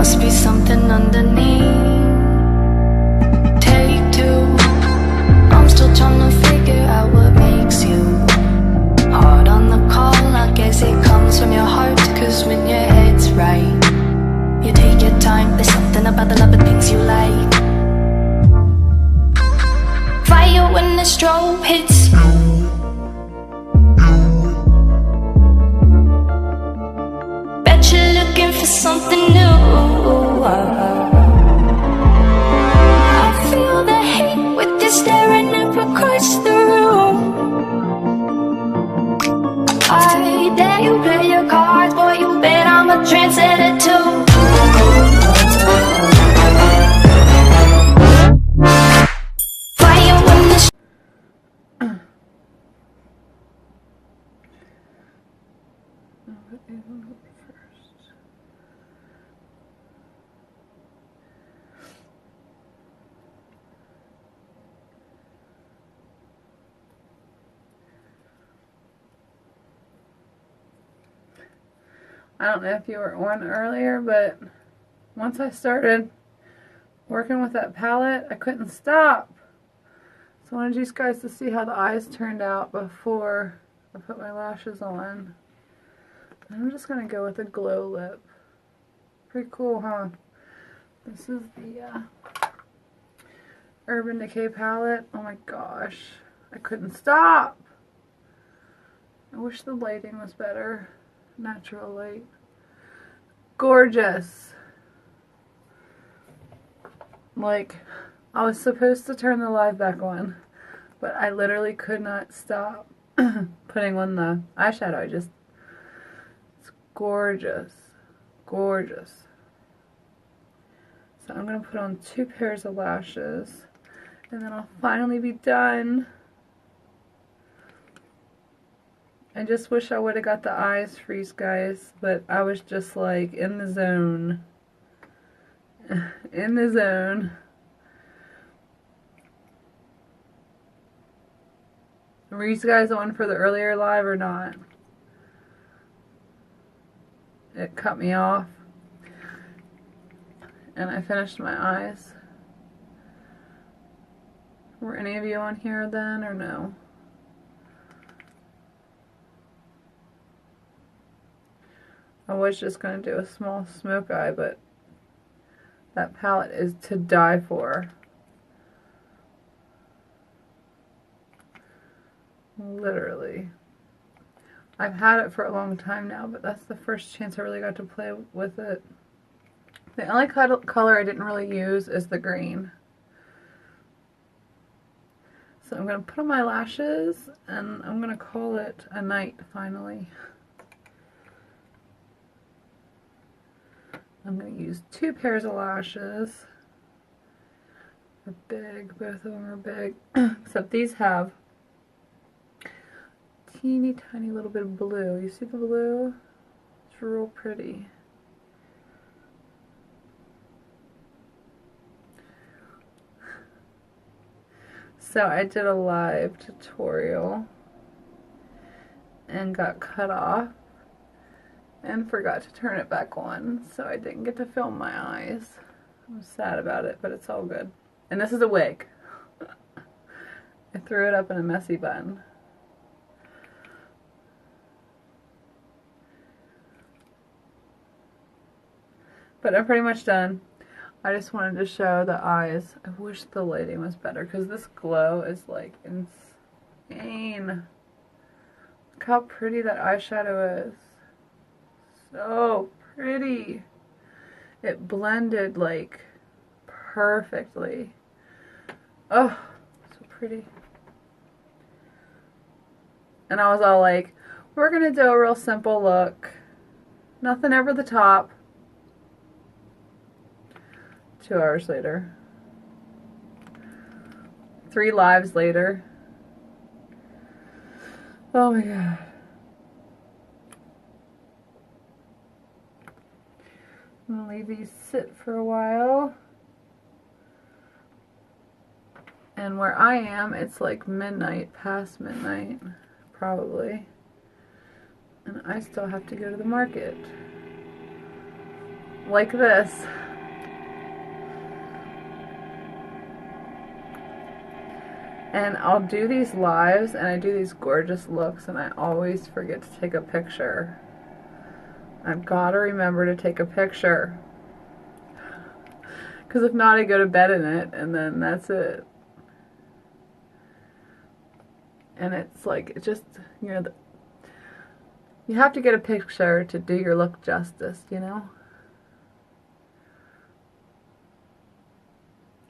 must be something underneath. Take two. I'm still trying to figure out what makes you hard on the call. I guess it comes from your heart, cause when your head's right, you take your time. There's something about the love of things you like. Fire when the strobe hits. Bet you're looking for something new. I feel the hate with you staring up across the room. I dare you play your cards, boy, you bet I'm a trendsetter too. Fire when the I don't know if you were on earlier, but once I started working with that palette, I couldn't stop. So I wanted you guys to see how the eyes turned out before I put my lashes on. And I'm just going to go with a glow lip. Pretty cool, huh? This is the Urban Decay palette. Oh my gosh, I couldn't stop. I wish the lighting was better. Natural light. Gorgeous. Like, I was supposed to turn the live back on, but I literally could not stop putting on the eyeshadow. It's gorgeous. Gorgeous. So I'm going to put on 2 pairs of lashes, and then I'll finally be done. I just wish I would have got the eyes freeze, guys, but I was just like in the zone. In the zone. Were you guys on for the earlier live or not? It cut me off. And I finished my eyes. Were any of you on here then or no? I was just going to do a small smoke eye, but that palette is to die for. Literally. I've had it for a long time now, but that's the first chance I really got to play with it. The only color I didn't really use is the green. So I'm going to put on my lashes, and I'm going to call it a night, finally. I'm going to use 2 pairs of lashes. They're big, both of them are big, except these have teeny tiny little bit of blue. You see the blue? It's real pretty. So I did a live tutorial and got cut off and forgot to turn it back on, so I didn't get to film my eyes. I'm sad about it, but it's all good. And this is a wig. I threw it up in a messy bun. But I'm pretty much done. I just wanted to show the eyes. I wish the lighting was better, because this glow is like insane. Look how pretty that eyeshadow is. So pretty. It blended like perfectly. Oh, so pretty. And I was all like, we're gonna do a real simple look. Nothing over the top. 2 hours later. 3 lives later. Oh my god. I'm gonna leave these sit for a while. And where I am, it's like midnight, past midnight, probably. And I still have to go to the market. like this. And I'll do these lives and I do these gorgeous looks and I always forget to take a picture. I've got to remember to take a picture. Because if not, I go to bed in it and then that's it. And it's like, it just, you know, you have to get a picture to do your look justice, you know?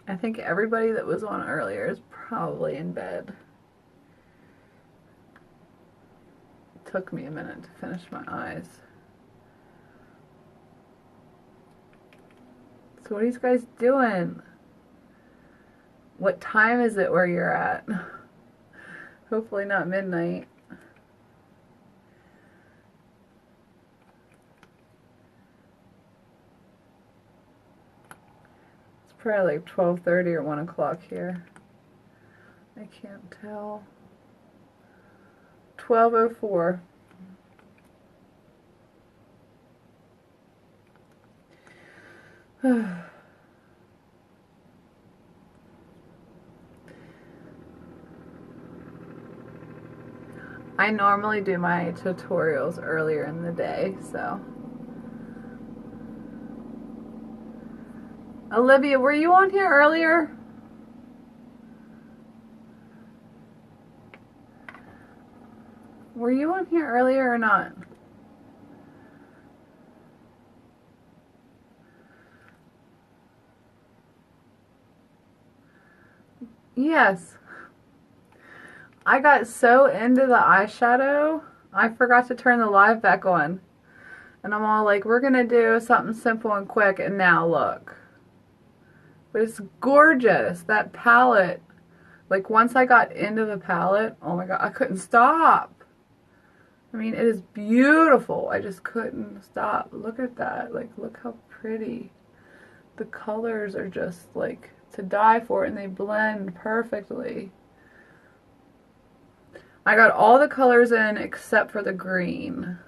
I think everybody that was on earlier is probably in bed. It took me a minute to finish my eyes. So what are you guys doing? What time is it where you're at? Hopefully not midnight. It's probably like 12:30 or 1 o'clock here. I can't tell. 12:04. I normally do my tutorials earlier in the day, so. Olivia, were you on here earlier? Were you on here earlier or not? Yes. I got so into the eyeshadow, I forgot to turn the live back on. And I'm all like, we're gonna do something simple and quick, and now look. But it's gorgeous, that palette. Like once I got into the palette, oh my god, I couldn't stop. I mean, it is beautiful. I just couldn't stop. Look at that. Like, look how pretty. The colors are just like to die for, and they blend perfectly. I got all the colors in except for the green.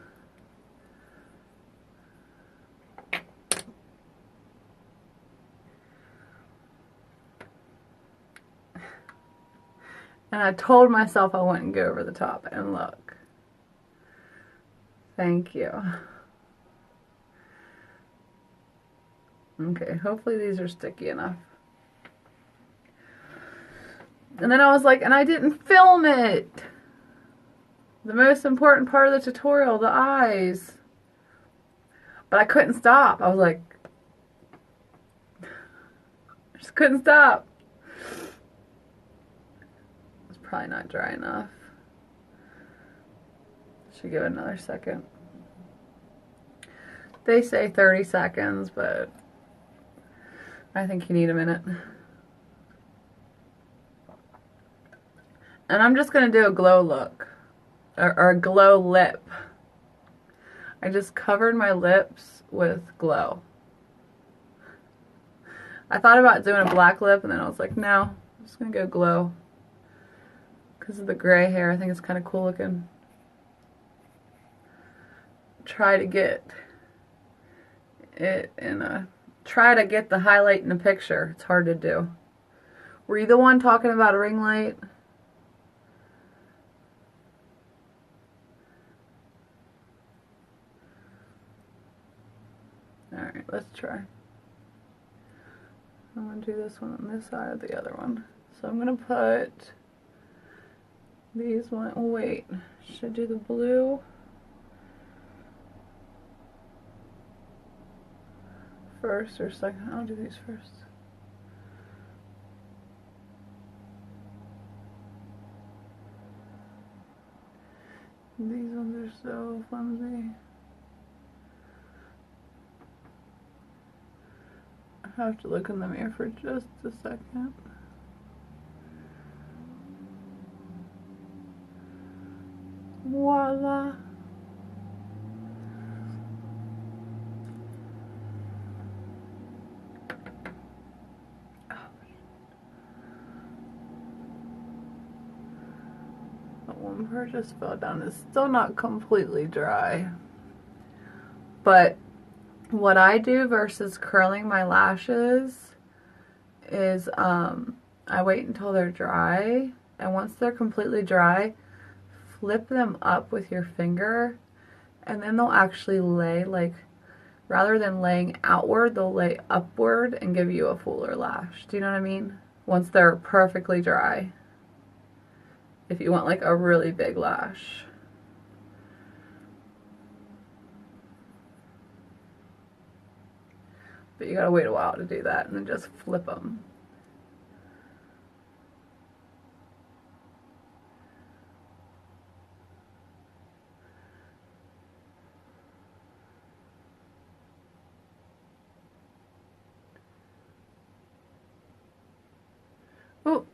And I told myself I wouldn't go over the top, and look. Thank you. Okay, hopefully these are sticky enough. And then I was like, and I didn't film it. The most important part of the tutorial, the eyes. But I couldn't stop. I was like, I just couldn't stop. It's probably not dry enough. Should give it another second. They say 30 seconds, but I think you need a minute. And I'm just going to do a glow look. Or a glow lip. I just covered my lips with glow. I thought about doing a black lip, and then I was like, no, I'm just going to go glow. Because of the gray hair, I think it's kind of cool looking. Try to get it in a... Try to get the highlight in the picture. It's hard to do. Were you the one talking about a ring light? Alright, let's try. I'm going to do this one on this side of the other one. So I'm going to put these one. Oh, wait. Should I do the blue first or second? I'll do these first. These ones are so flimsy. I have to look in the mirror for just a second. Voila. That one part just fell down. It's still not completely dry, but What I do versus curling my lashes is I wait until they're dry, and once they're completely dry, flip them up with your finger, and then they'll actually lay, like, rather than laying outward, they'll lay upward and give you a fuller lash. Do you know what I mean? Once they're perfectly dry. If you want like a really big lash. But you gotta wait a while to do that, and then just flip them. Oh,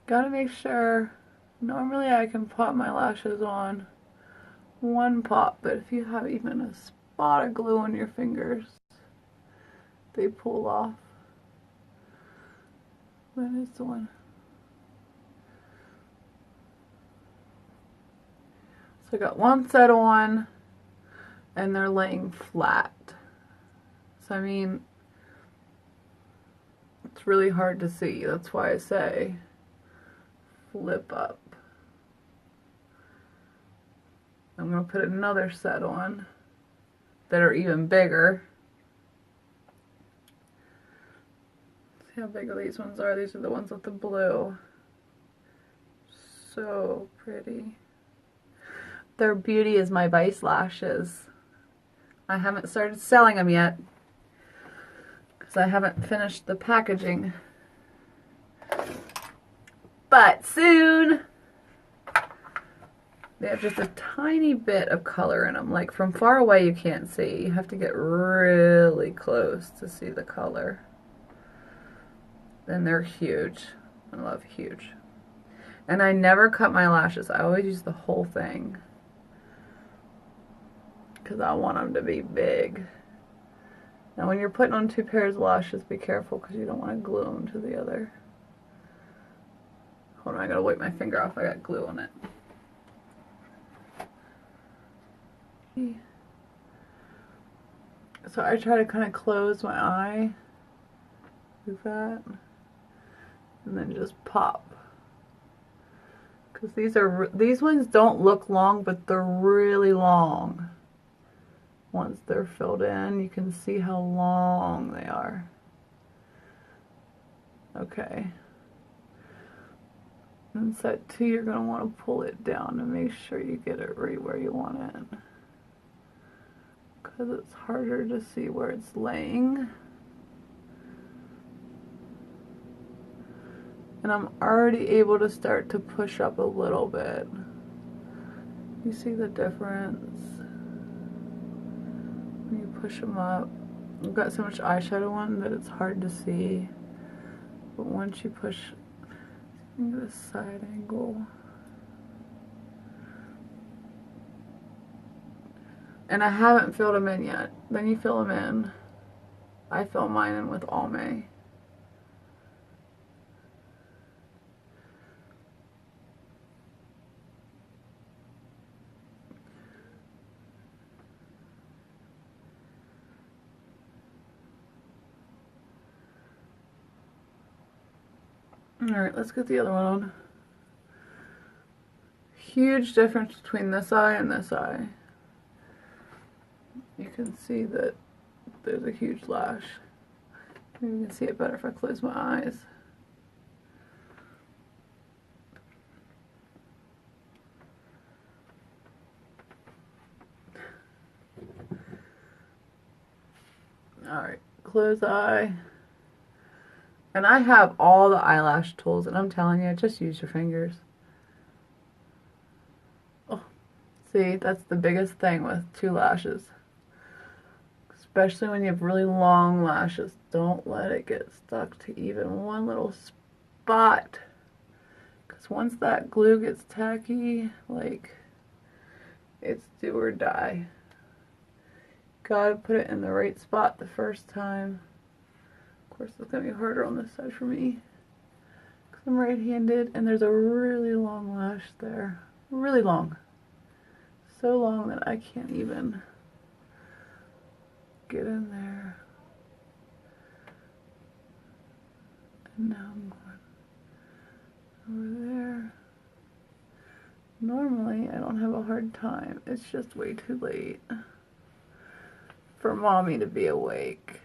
gotta make sure. Normally I can pop my lashes on one pop, but if you have even a spot of glue on your fingers, they pull off. Where is the one? So I got one set on, and they're laying flat. So I mean, it's really hard to see. That's why I say flip up. I'm going to put another set on that are even bigger. See how big these ones are? These are the ones with the blue. So pretty. They're beautyismyvice lashes. I haven't started selling them yet because I haven't finished the packaging. But soon! They have just a tiny bit of color in them. Like from far away you can't see. You have to get really close to see the color. Then they're huge. I love huge. And I never cut my lashes. I always use the whole thing, because I want them to be big. Now when you're putting on two pairs of lashes, be careful because you don't want to glue them to the other. Hold on, I gotta wipe my finger off. I got glue on it. So I try to kind of close my eye like that, and then just pop. Because these ones don't look long, but they're really long. Once they're filled in, you can see how long they are. Okay. And set 2, you're going to want to pull it down and make sure you get it right where you want it, because it's harder to see where it's laying. And I'm already able to start to push up a little bit. You see the difference when you push them up. I've got so much eyeshadow on that it's hard to see, but once you push, get a side angle. And I haven't filled them in yet. Then you fill them in. I fill mine in with Almay. Alright, let's get the other one on. Huge difference between this eye and this eye. You can see that there's a huge lash. Maybe you can see it better if I close my eyes. Alright, close eye. And I have all the eyelash tools, and I'm telling you, just use your fingers. Oh, see, that's the biggest thing with 2 lashes. Especially when you have really long lashes. Don't let it get stuck to even one little spot. Because once that glue gets tacky, like, it's do or die. Gotta put it in the right spot the first time. Of course, it's gonna be harder on this side for me, because I'm right-handed, and there's a really long lash there. Really long. So long that I can't even get in there. And now I'm going over there. Normally, I don't have a hard time. It's just way too late for mommy to be awake.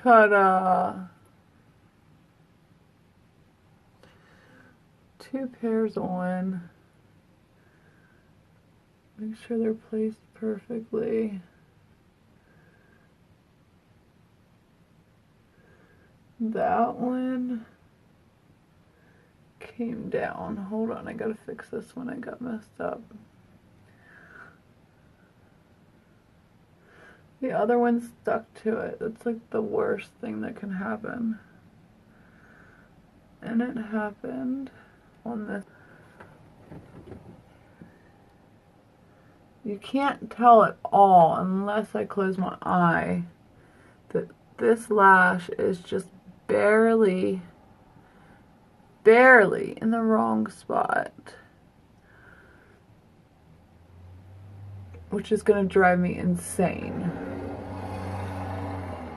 Ta-da! 2 pairs on. Make sure they're placed perfectly. That one came down. Hold on, I gotta fix this one. I got messed up. The other one stuck to it. That's like the worst thing that can happen. And it happened on this. You can't tell at all unless I close my eye that this lash is just barely in the wrong spot, which is gonna drive me insane.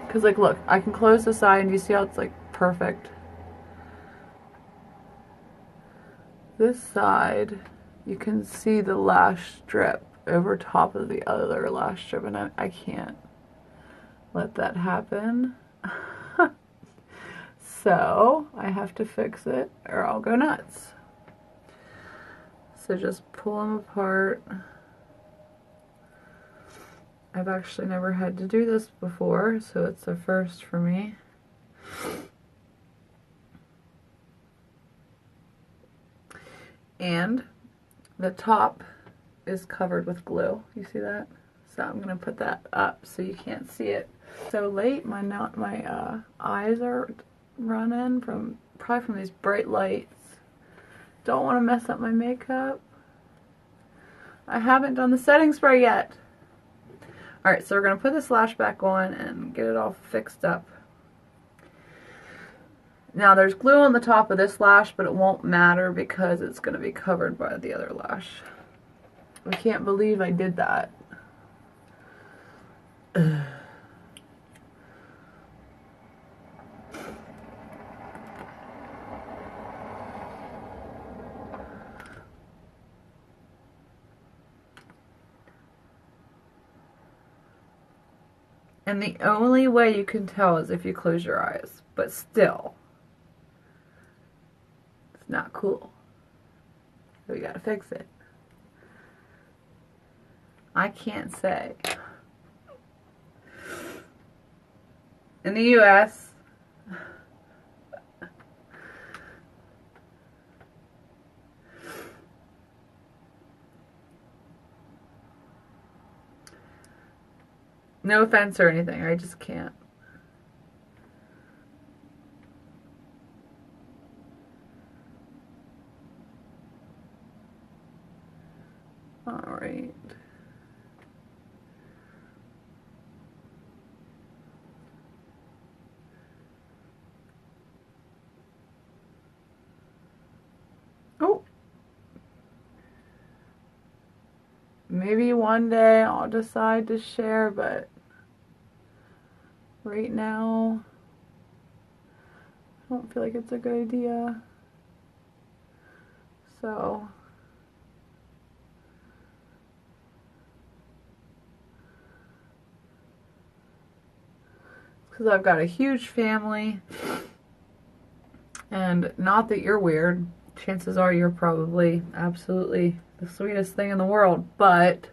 Cause like, look, I can close this eye and you see how it's like perfect. This side, you can see the lash strip over top of the other lash strip, and I can't let that happen. So I have to fix it or I'll go nuts. So just pull them apart. I've actually never had to do this before, so it's a first for me. And the top is covered with glue. You see that? So I'm gonna put that up so you can't see it. So late, my eyes are running probably from these bright lights. Don't want to mess up my makeup. I haven't done the setting spray yet. Alright, so we're gonna put this lash back on and get it all fixed up. Now there's glue on the top of this lash, but it won't matter because it's gonna be covered by the other lash. I can't believe I did that. Ugh. And the only way you can tell is if you close your eyes, but still, it's not cool. So we gotta fix it. I can't say. In the US, no offense or anything, I just can't. All right. Oh. Maybe one day I'll decide to share, but right now I don't feel like it's a good idea. So because I've got a huge family, and not that you're weird, chances are you're probably absolutely the sweetest thing in the world, but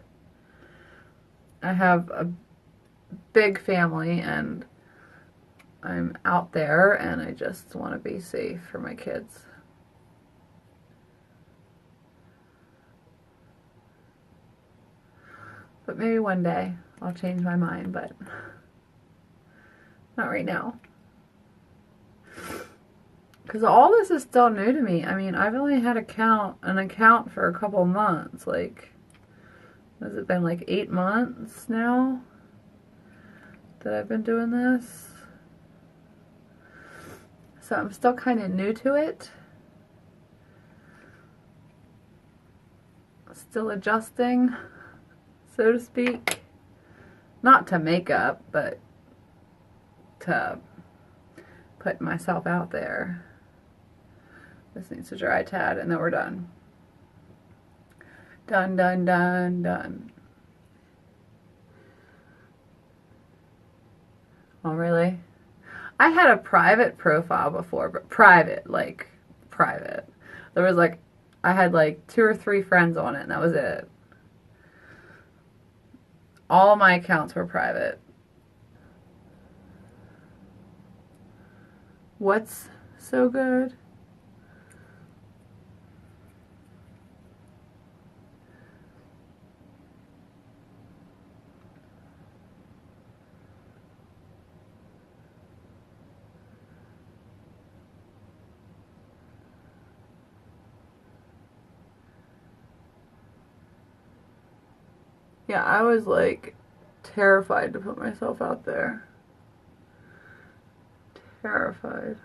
I have a big family and I'm out there and I just want to be safe for my kids. But maybe one day I'll change my mind, but not right now. Because all this is still new to me. I mean, I've only had an account for a couple months. Like, has it been like 8 months now that I've been doing this? So So I'm still kind of new to it. Still adjusting, so to speak. Not to makeup, but to put myself out there. This needs to dry a tad, and then we're done. Done, done, done, done. Oh, really? I had a private profile before, but private, like, private. There was, like, I had, like, 2 or 3 friends on it, and that was it. All my accounts were private. What's so good? Yeah, I was like terrified to put myself out there. Terrified.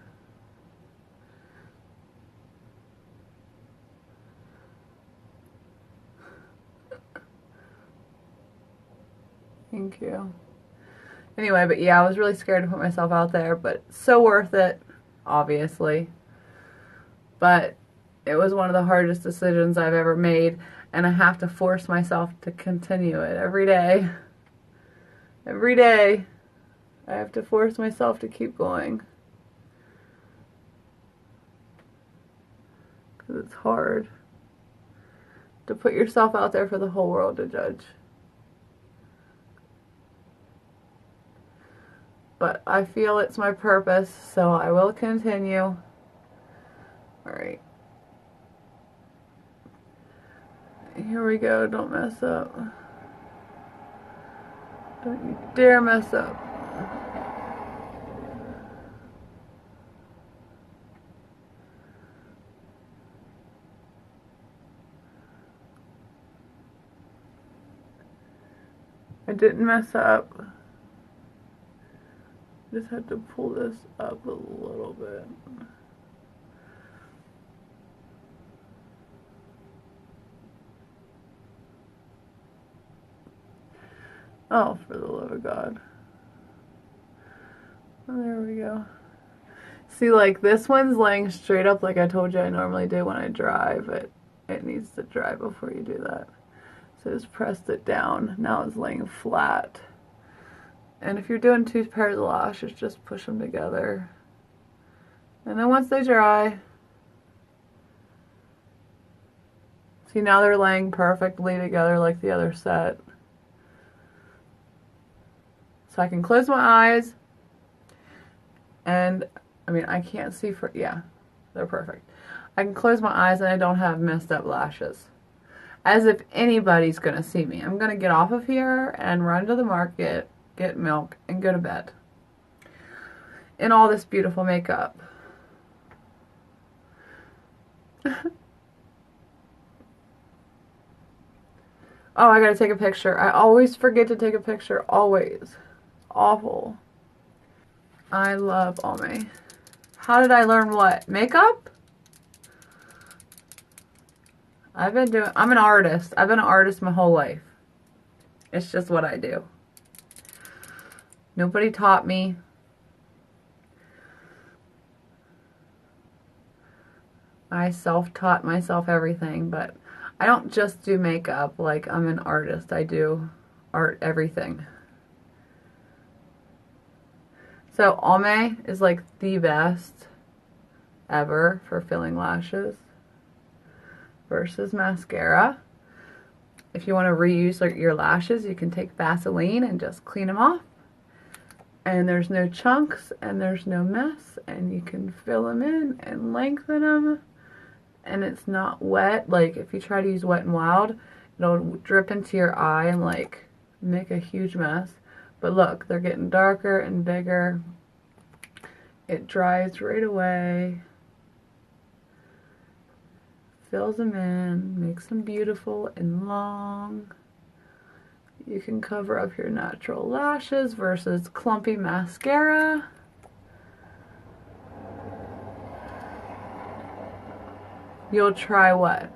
Thank you. Anyway, but yeah, I was really scared to put myself out there, but so worth it, obviously. But it was one of the hardest decisions I've ever made, and I have to force myself to continue it every day. Every day, I have to force myself to keep going. Because it's hard to put yourself out there for the whole world to judge. But I feel it's my purpose, so I will continue. Alright. Here we go. Don't mess up. Don't you dare mess up. I didn't mess up. Just had to pull this up a little bit. Oh, for the love of God. Oh, there we go. See, like, this one's laying straight up like I told you I normally do when I dry, but it needs to dry before you do that. So just pressed it down. Now it's laying flat. And if you're doing 2 pairs of lashes, just push them together. And then once they dry, see, now they're laying perfectly together like the other set. So I can close my eyes, and I mean, I can't see for, yeah, they're perfect. I can close my eyes and I don't have messed up lashes. As if anybody's gonna see me. I'm gonna get off of here and run to the market, get milk, and go to bed. In all this beautiful makeup. Oh, I gotta take a picture. I always forget to take a picture. Always. Awful. I love Almay. How did I learn what? Makeup? I'm an artist. I've been an artist my whole life. It's just what I do. Nobody taught me. I self-taught myself everything, but I don't just do makeup. Like, I'm an artist. I do art everything. So Almay is like the best ever for filling lashes versus mascara. If you want to reuse your lashes, you can take Vaseline and just clean them off. And there's no chunks and there's no mess, and you can fill them in and lengthen them. And it's not wet. Like, if you try to use Wet n Wild, it'll drip into your eye and like make a huge mess. But look, they're getting darker and bigger. It dries right away. Fills them in, makes them beautiful and long. You can cover up your natural lashes versus clumpy mascara. You'll try what?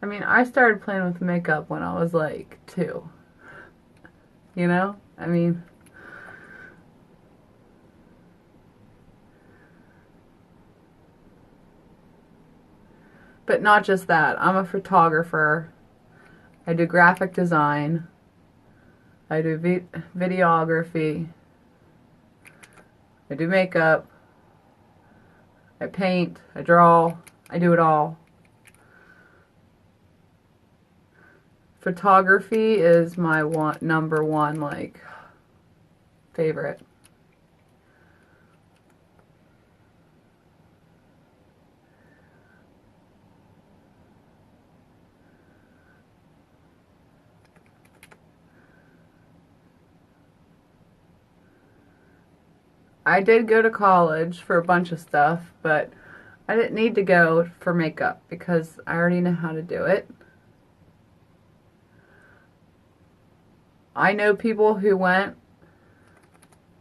I mean, I started playing with makeup when I was like 2. You know? I mean, but not just that. I'm a photographer. I do graphic design. I do videography. I do makeup. I paint. I draw. I do it all. Photography is my number one, like, favorite. I did go to college for a bunch of stuff, but I didn't need to go for makeup because I already know how to do it. I know people who went,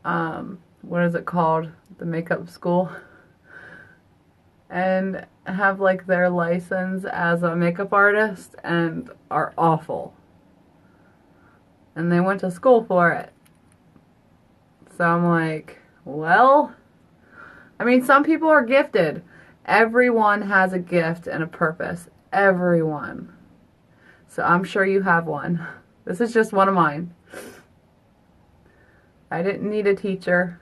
what is it called? The makeup school. And have like their license as a makeup artist and are awful. And they went to school for it. So I'm like, well, I mean, some people are gifted. Everyone has a gift and a purpose. Everyone. So I'm sure you have one. This is just one of mine. I didn't need a teacher,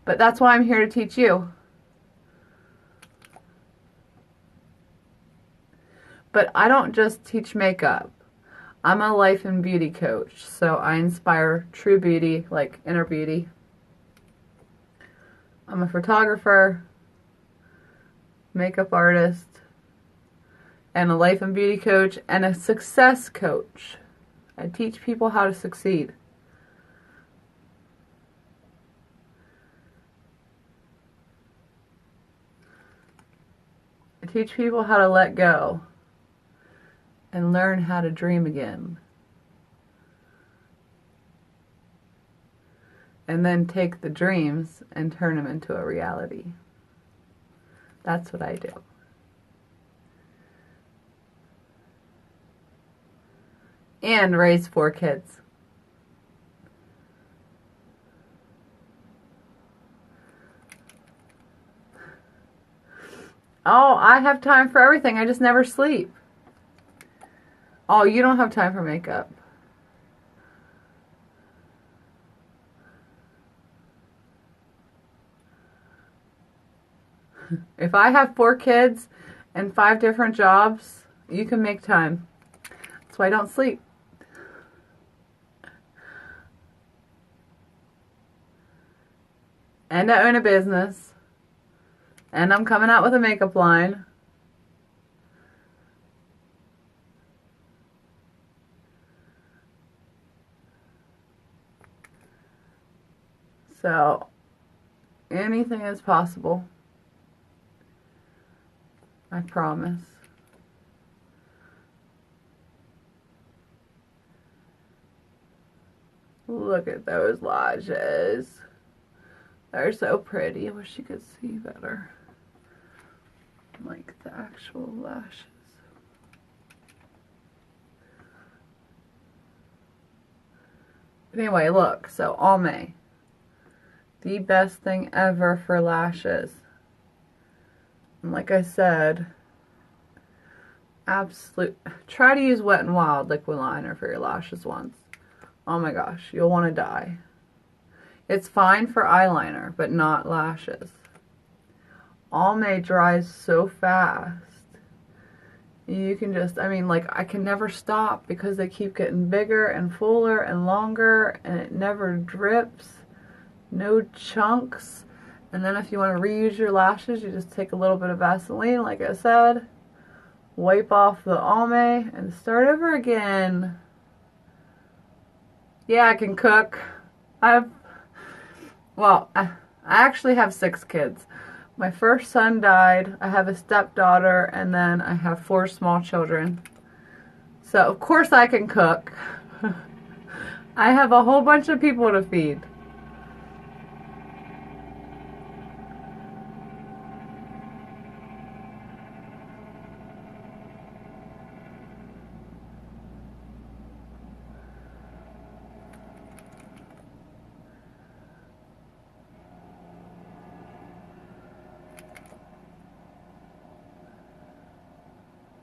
but that's why I'm here to teach you. But I don't just teach makeup. I'm a life and beauty coach, so I inspire true beauty, like inner beauty. I'm a photographer, makeup artist, and a life and beauty coach, and a success coach. I teach people how to succeed. I teach people how to let go and learn how to dream again. And then take the dreams and turn them into a reality. That's what I do. And raise 4 kids. Oh, I have time for everything. I just never sleep. Oh, you don't have time for makeup. If I have 4 kids and 5 different jobs, you can make time. That's why I don't sleep. And I own a business. And I'm coming out with a makeup line. So, anything is possible. I promise. Look at those lashes. They're so pretty. I wish you could see better. Like the actual lashes. Anyway, look. So, Almay. The best thing ever for lashes. And like I said, try to use Wet n Wild liquid liner for your lashes once. Oh my gosh, you'll want to die. It's fine for eyeliner, but not lashes. Almay dries so fast. You can just, I mean, like, I can never stop because they keep getting bigger and fuller and longer, and it never drips. No chunks. And then if you want to reuse your lashes, you just take a little bit of Vaseline, like I said, wipe off the Almay, and start over again. Yeah, I can cook. I actually have 6 kids. My first son died. I have a stepdaughter, and then I have 4 small children. So, of course I can cook. I have a whole bunch of people to feed.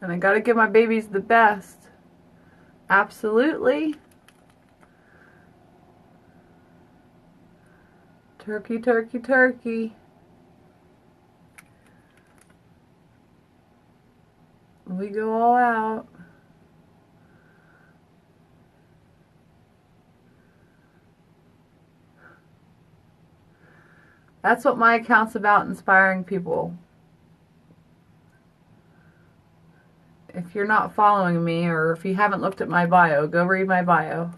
And I gotta give my babies the best. Absolutely. Turkey, turkey, turkey. We go all out. That's what my account's about, inspiring people. If you're not following me, or if you haven't looked at my bio, go read my bio.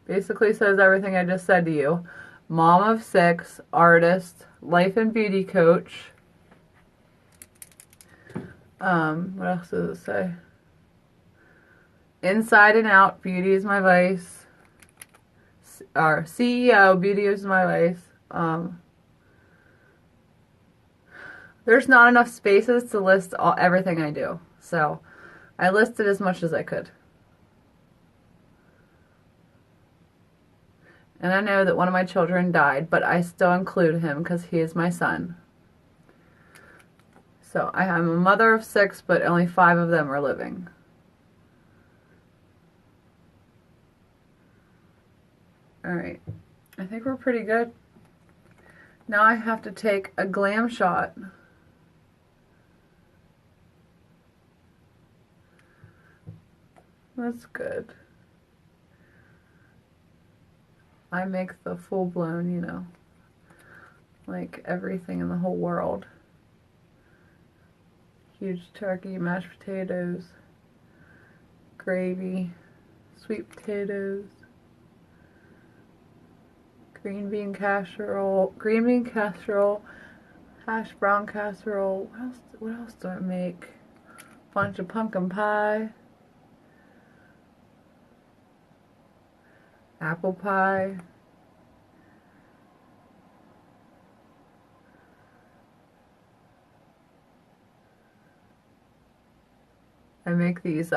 Basically says everything I just said to you. Mom of 6, artist, life and beauty coach. What else does it say? Inside and out, beauty is my vice. Or CEO, beauty is my vice. There's not enough spaces to list everything I do, so I listed as much as I could. And I know that one of my children died, but I still include him because he is my son. So I'm a mother of 6, but only 5 of them are living. Alright, I think we're pretty good. Now I have to take a glam shot. That's good. I make the full-blown, you know, like everything in the whole world. Huge turkey, mashed potatoes, gravy, sweet potatoes, green bean casserole, hash brown casserole. What else do I make? Bunch of pumpkin pie, apple pie, I make these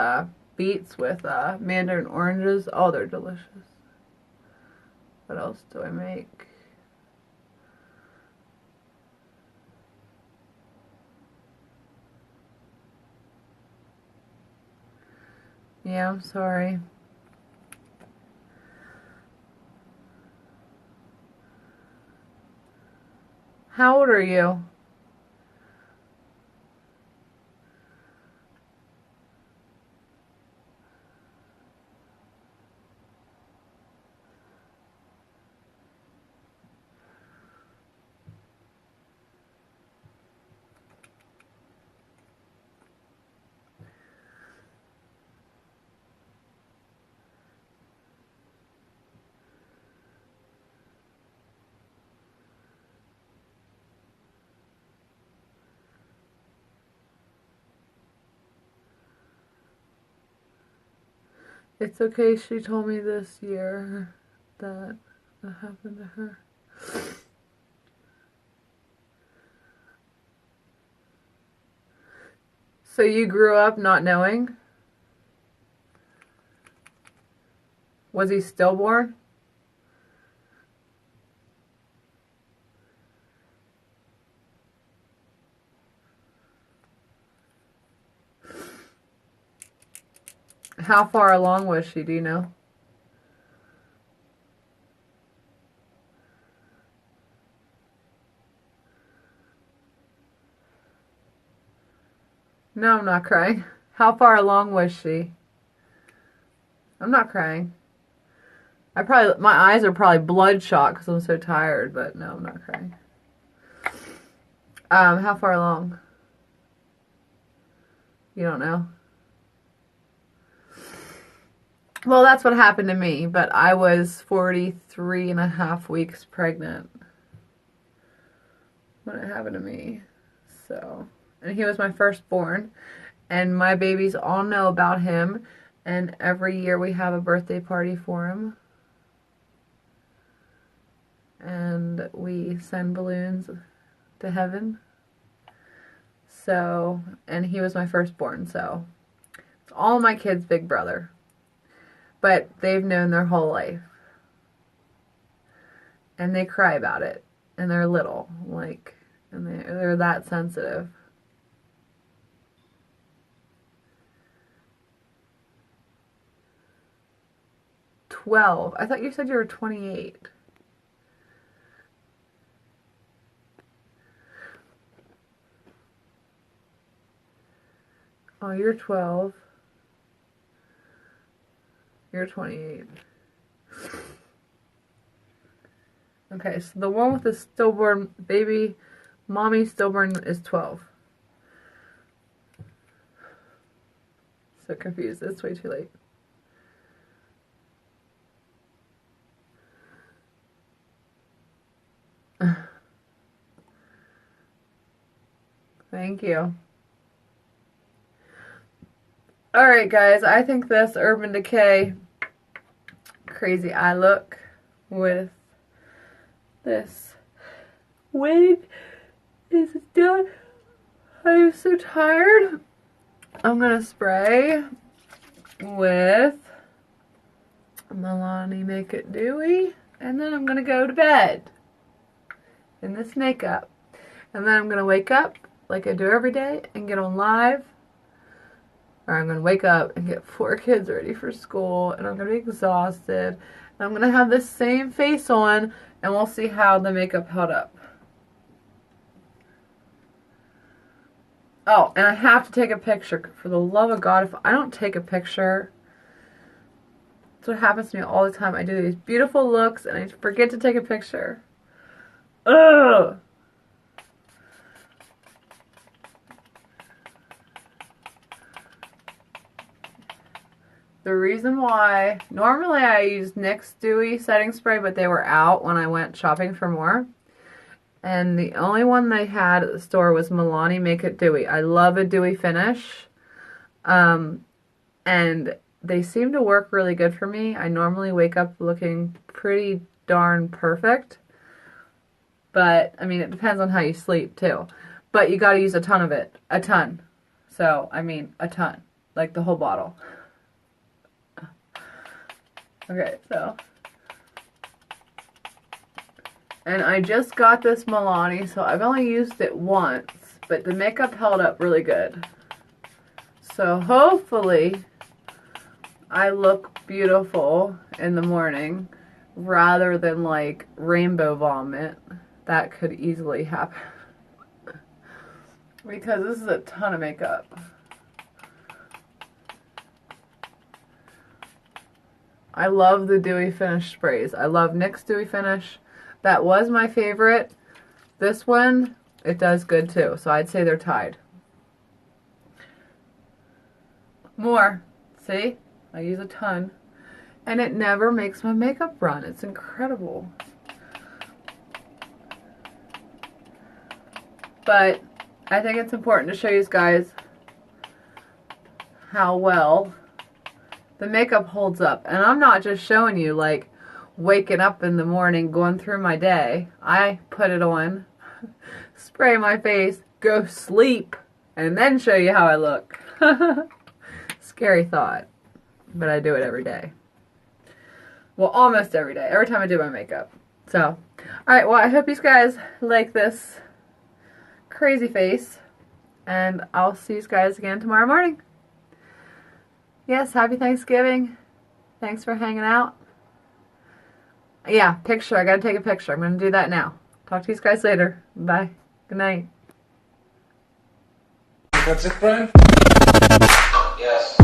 beets with mandarin oranges. Oh, they're delicious. What else do I make? Yeah, I'm sorry. How old are you? It's okay, she told me this year that happened to her. So you grew up not knowing? Was he stillborn? How far along was she, do you know? No, I'm not crying. How far along was she? I'm not crying. My eyes are probably bloodshot because I'm so tired, but no, I'm not crying. How far along? You don't know? Well, that's what happened to me, but I was 43 and a half weeks pregnant when it happened to me. So, and he was my firstborn, and my babies all know about him, And every year we have a birthday party for him. And we send balloons to heaven. So, and he was my firstborn, so it's all my kids' big brother. But they've known their whole life. And they cry about it. And they're little, like, and they're that sensitive. "12. I thought you said you were 28. Oh, you're 12. You're 28. Okay, so the one with the stillborn baby, mommy stillborn is 12. So confused. It's way too late. Thank you. Alright guys, I think this Urban Decay crazy eye look with this wig is done. I'm so tired. I'm gonna spray with Milani Make It Dewy, and then I'm gonna go to bed in this makeup. And then I'm gonna wake up like I do every day and get on live. Or I'm going to wake up and get 4 kids ready for school, and I'm going to be exhausted. And I'm going to have this same face on, and we'll see how the makeup held up. Oh, and I have to take a picture. For the love of God, if I don't take a picture, that's what happens to me all the time. I do these beautiful looks, and I forget to take a picture. Ugh! The reason why, normally I use NYX Dewy setting spray, but they were out when I went shopping for more. And the only one they had at the store was Milani Make It Dewy. I love a dewy finish. And they seem to work really good for me. I normally wake up looking pretty darn perfect. But, I mean, it depends on how you sleep, too. But you gotta use a ton of it. A ton. So, I mean, a ton. Like the whole bottle. Okay, so, and I just got this Milani, so I've only used it once, but the makeup held up really good. So hopefully I look beautiful in the morning rather than like rainbow vomit. That could easily happen because this is a ton of makeup. I love the dewy finish sprays. I love NYX Dewy Finish. That was my favorite. This one, it does good too. So I'd say they're tied. More. See? I use a ton. And it never makes my makeup run. It's incredible. But I think it's important to show you guys how well the makeup holds up. And I'm not just showing you like waking up in the morning, going through my day. I put it on, spray my face, go sleep, and then show you how I look. Scary thought, but I do it every day. Well, almost every day, every time I do my makeup. So, alright, well, I hope you guys like this crazy face, and I'll see you guys again tomorrow morning. Yes, happy Thanksgiving. Thanks for hanging out. Yeah, picture. I gotta take a picture. I'm gonna do that now. Talk to you guys later. Bye. Good night. That's it, Brian? Yes.